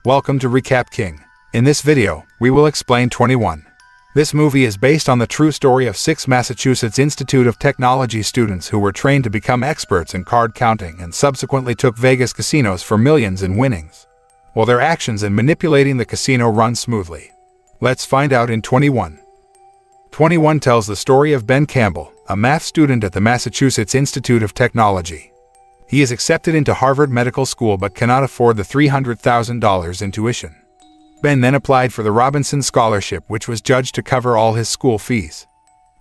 Welcome to Recap King. In this video, we will explain 21. This movie is based on the true story of 6 Massachusetts Institute of Technology students who were trained to become experts in card counting and subsequently took Vegas casinos for millions in winnings, while their actions in manipulating the casino run smoothly. Let's find out in 21. 21 tells the story of Ben Campbell, a math student at the Massachusetts Institute of Technology. He is accepted into Harvard Medical School but cannot afford the $300,000 in tuition. Ben then applied for the Robinson Scholarship, which was judged to cover all his school fees.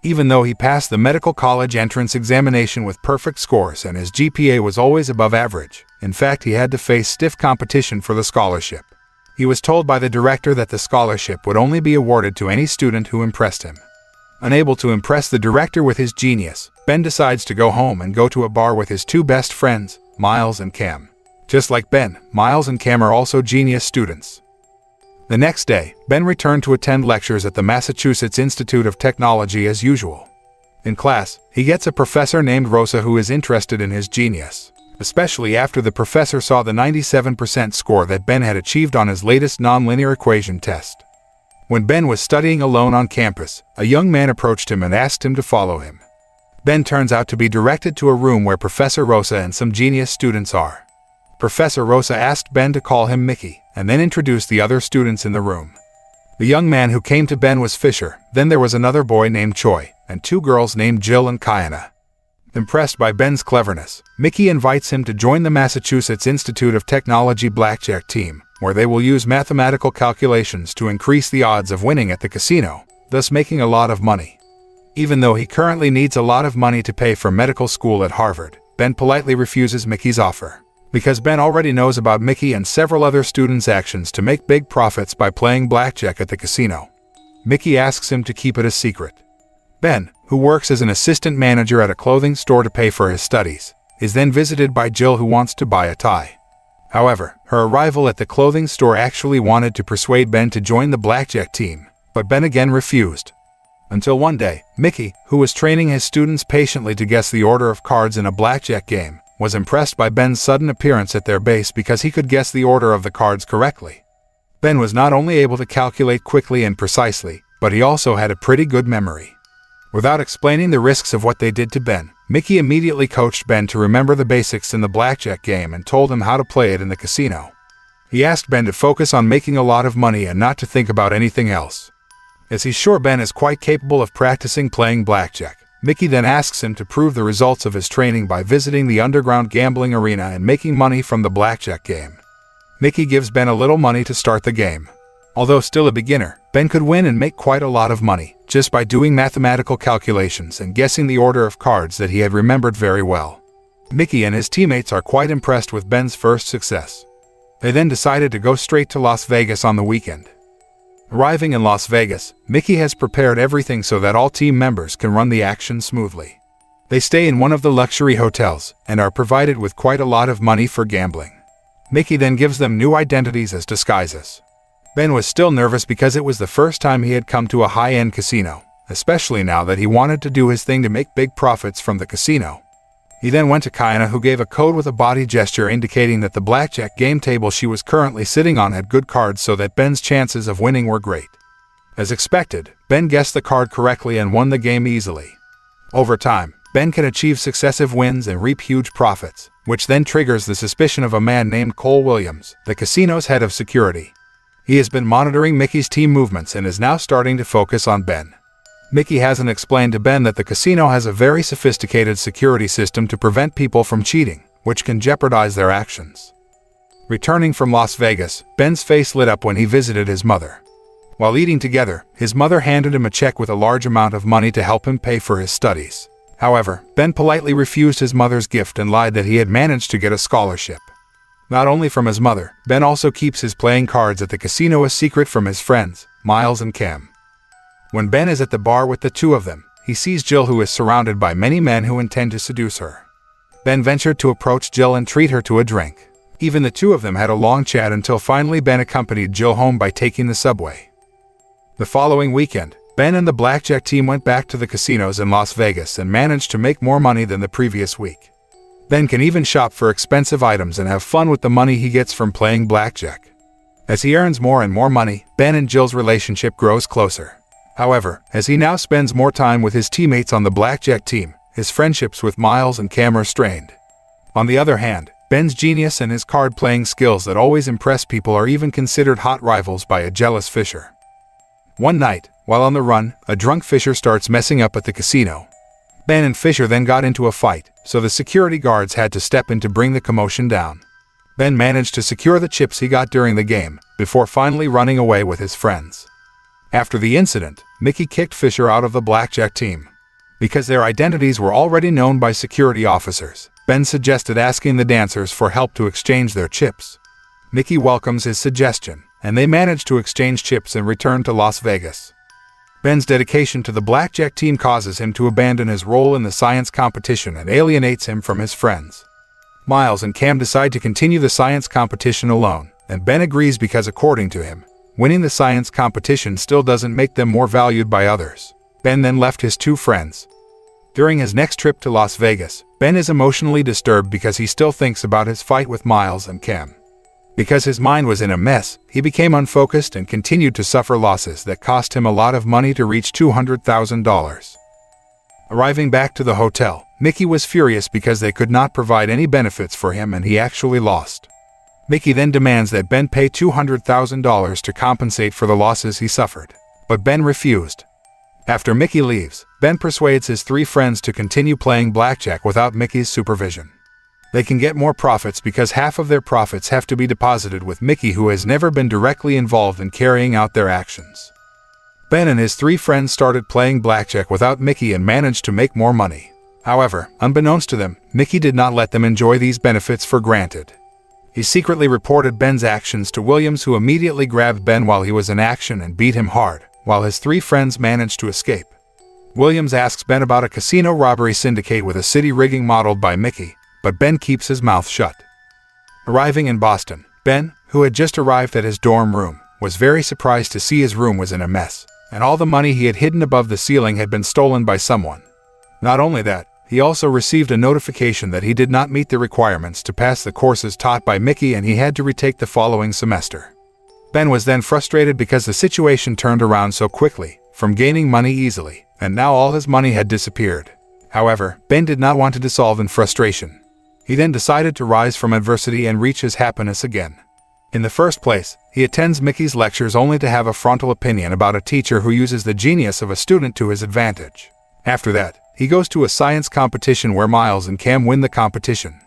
Even though he passed the medical college entrance examination with perfect scores and his GPA was always above average, in fact he had to face stiff competition for the scholarship. He was told by the director that the scholarship would only be awarded to any student who impressed him. Unable to impress the director with his genius, Ben decides to go home and go to a bar with his 2 best friends, Miles and Cam. Just like Ben, Miles and Cam are also genius students. The next day, Ben returned to attend lectures at the Massachusetts Institute of Technology as usual. In class, he gets a professor named Rosa who is interested in his genius, especially after the professor saw the 97% score that Ben had achieved on his latest nonlinear equation test. When Ben was studying alone on campus, a young man approached him and asked him to follow him. Ben turns out to be directed to a room where Professor Rosa and some genius students are. Professor Rosa asked Ben to call him Mickey, and then introduced the other students in the room. The young man who came to Ben was Fisher, then there was another boy named Choi, and 2 girls named Jill and Kiana. Impressed by Ben's cleverness, Mickey invites him to join the Massachusetts Institute of Technology blackjack team, where they will use mathematical calculations to increase the odds of winning at the casino, thus making a lot of money. Even though he currently needs a lot of money to pay for medical school at Harvard, Ben politely refuses Mickey's offer, because Ben already knows about Mickey and several other students' actions to make big profits by playing blackjack at the casino. Mickey asks him to keep it a secret. Ben, who works as an assistant manager at a clothing store to pay for his studies, is then visited by Jill who wants to buy a tie. However, her arrival at the clothing store actually wanted to persuade Ben to join the blackjack team, but Ben again refused. Until one day, Mickey, who was training his students patiently to guess the order of cards in a blackjack game, was impressed by Ben's sudden appearance at their base because he could guess the order of the cards correctly. Ben was not only able to calculate quickly and precisely, but he also had a pretty good memory. Without explaining the risks of what they did to Ben, Mickey immediately coached Ben to remember the basics in the blackjack game and told him how to play it in the casino. He asked Ben to focus on making a lot of money and not to think about anything else. As he's sure Ben is quite capable of practicing playing blackjack, Mickey then asks him to prove the results of his training by visiting the underground gambling arena and making money from the blackjack game. Mickey gives Ben a little money to start the game. Although still a beginner, Ben could win and make quite a lot of money, just by doing mathematical calculations and guessing the order of cards that he had remembered very well. Mickey and his teammates are quite impressed with Ben's first success. They then decided to go straight to Las Vegas on the weekend. Arriving in Las Vegas, Mickey has prepared everything so that all team members can run the action smoothly. They stay in one of the luxury hotels and are provided with quite a lot of money for gambling. Mickey then gives them new identities as disguises. Ben was still nervous because it was the first time he had come to a high-end casino, especially now that he wanted to do his thing to make big profits from the casino. He then went to Kiana, who gave a code with a body gesture indicating that the blackjack game table she was currently sitting on had good cards so that Ben's chances of winning were great. As expected, Ben guessed the card correctly and won the game easily. Over time, Ben can achieve successive wins and reap huge profits, which then triggers the suspicion of a man named Cole Williams, the casino's head of security. He has been monitoring Mickey's team movements and is now starting to focus on Ben. Mickey hasn't explained to Ben that the casino has a very sophisticated security system to prevent people from cheating, which can jeopardize their actions. Returning from Las Vegas, Ben's face lit up when he visited his mother. While eating together, his mother handed him a check with a large amount of money to help him pay for his studies. However, Ben politely refused his mother's gift and lied that he had managed to get a scholarship. Not only from his mother, Ben also keeps his playing cards at the casino a secret from his friends, Miles and Cam. When Ben is at the bar with the 2 of them, he sees Jill, who is surrounded by many men who intend to seduce her. Ben ventured to approach Jill and treat her to a drink. Even the 2 of them had a long chat until finally Ben accompanied Jill home by taking the subway. The following weekend, Ben and the blackjack team went back to the casinos in Las Vegas and managed to make more money than the previous week. Ben can even shop for expensive items and have fun with the money he gets from playing blackjack. As he earns more and more money, Ben and Jill's relationship grows closer. However, as he now spends more time with his teammates on the blackjack team, his friendships with Miles and Cam are strained. On the other hand, Ben's genius and his card-playing skills that always impress people are even considered hot rivals by a jealous Fisher. One night, while on the run, a drunk Fisher starts messing up at the casino. Ben and Fisher then got into a fight, so the security guards had to step in to bring the commotion down. Ben managed to secure the chips he got during the game, before finally running away with his friends. After the incident, Mickey kicked Fisher out of the blackjack team. Because their identities were already known by security officers, Ben suggested asking the dancers for help to exchange their chips. Mickey welcomes his suggestion, and they manage to exchange chips and return to Las Vegas. Ben's dedication to the blackjack team causes him to abandon his role in the science competition and alienates him from his friends. Miles and Cam decide to continue the science competition alone, and Ben agrees because according to him, winning the science competition still doesn't make them more valued by others. Ben then left his two friends. During his next trip to Las Vegas, Ben is emotionally disturbed because he still thinks about his fight with Miles and Cam. Because his mind was in a mess, he became unfocused and continued to suffer losses that cost him a lot of money to reach $200,000. Arriving back to the hotel, Mickey was furious because they could not provide any benefits for him and he actually lost. Mickey then demands that Ben pay $200,000 to compensate for the losses he suffered, but Ben refused. After Mickey leaves, Ben persuades his three friends to continue playing blackjack without Mickey's supervision. They can get more profits because half of their profits have to be deposited with Mickey, who has never been directly involved in carrying out their actions. Ben and his three friends started playing blackjack without Mickey and managed to make more money. However, unbeknownst to them, Mickey did not let them enjoy these benefits for granted. He secretly reported Ben's actions to Williams, who immediately grabbed Ben while he was in action and beat him hard, while his three friends managed to escape. Williams asks Ben about a casino robbery syndicate with a city rigging modeled by Mickey, but Ben keeps his mouth shut. Arriving in Boston, Ben, who had just arrived at his dorm room, was very surprised to see his room was in a mess, and all the money he had hidden above the ceiling had been stolen by someone. Not only that, he also received a notification that he did not meet the requirements to pass the courses taught by Mickey and he had to retake the following semester. Ben was then frustrated because the situation turned around so quickly, from gaining money easily, and now all his money had disappeared. However, Ben did not want to dissolve in frustration. He then decided to rise from adversity and reach his happiness again. In the first place, he attends Mickey's lectures only to have a frontal opinion about a teacher who uses the genius of a student to his advantage. After that, he goes to a science competition where Miles and Cam win the competition.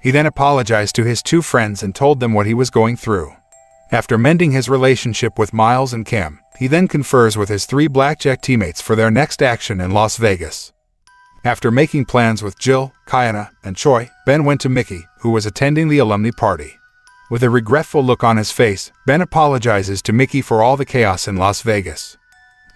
He then apologized to his two friends and told them what he was going through. After mending his relationship with Miles and Cam, he then confers with his three blackjack teammates for their next action in Las Vegas. After making plans with Jill, Kiana, and Choi, Ben went to Mickey, who was attending the alumni party. With a regretful look on his face, Ben apologizes to Mickey for all the chaos in Las Vegas.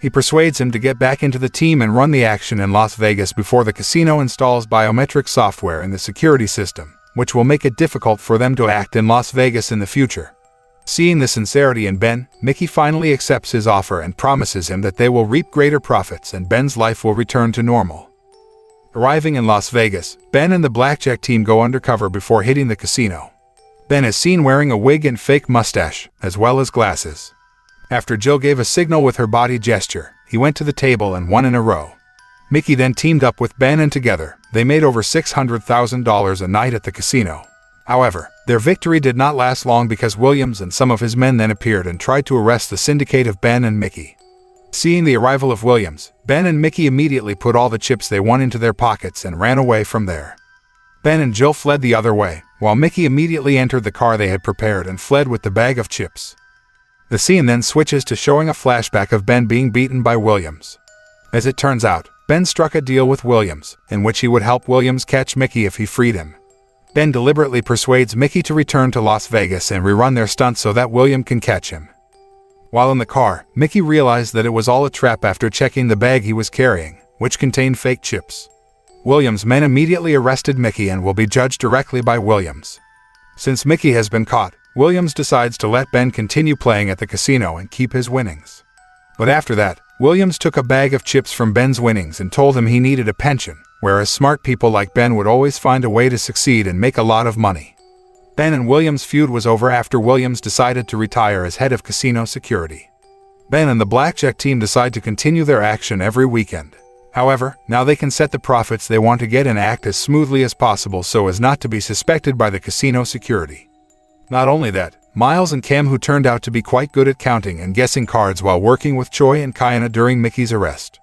He persuades him to get back into the team and run the action in Las Vegas before the casino installs biometric software in the security system, which will make it difficult for them to act in Las Vegas in the future. Seeing the sincerity in Ben, Mickey finally accepts his offer and promises him that they will reap greater profits and Ben's life will return to normal. Arriving in Las Vegas, Ben and the blackjack team go undercover before hitting the casino. Ben is seen wearing a wig and fake mustache, as well as glasses. After Jill gave a signal with her body gesture, he went to the table and won in a row. Mickey then teamed up with Ben and together, they made over $600,000 a night at the casino. However, their victory did not last long because Williams and some of his men then appeared and tried to arrest the syndicate of Ben and Mickey. Seeing the arrival of Williams, Ben and Mickey immediately put all the chips they won into their pockets and ran away from there. Ben and Jill fled the other way, while Mickey immediately entered the car they had prepared and fled with the bag of chips. The scene then switches to showing a flashback of Ben being beaten by Williams. As it turns out, Ben struck a deal with Williams, in which he would help Williams catch Mickey if he freed him. Ben deliberately persuades Mickey to return to Las Vegas and rerun their stunts so that William can catch him. While in the car, Mickey realized that it was all a trap after checking the bag he was carrying, which contained fake chips. Williams' men immediately arrested Mickey and will be judged directly by Williams. Since Mickey has been caught, Williams decides to let Ben continue playing at the casino and keep his winnings. But after that, Williams took a bag of chips from Ben's winnings and told him he needed a pension, whereas smart people like Ben would always find a way to succeed and make a lot of money. Ben and William's feud was over after Williams decided to retire as head of casino security. Ben and the blackjack team decide to continue their action every weekend. However, now they can set the profits they want to get and act as smoothly as possible so as not to be suspected by the casino security. Not only that, Miles and Cam, who turned out to be quite good at counting and guessing cards while working with Choi and Kiana during Mickey's arrest.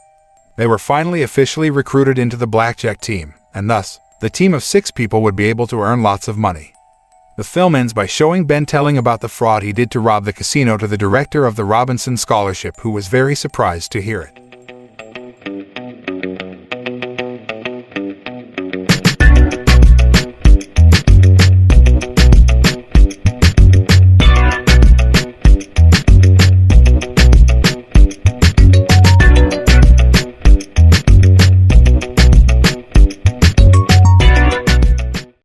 They were finally officially recruited into the blackjack team, and thus, the team of 6 people would be able to earn lots of money. The film ends by showing Ben telling about the fraud he did to rob the casino to the director of the Robinson Scholarship, who was very surprised to hear it.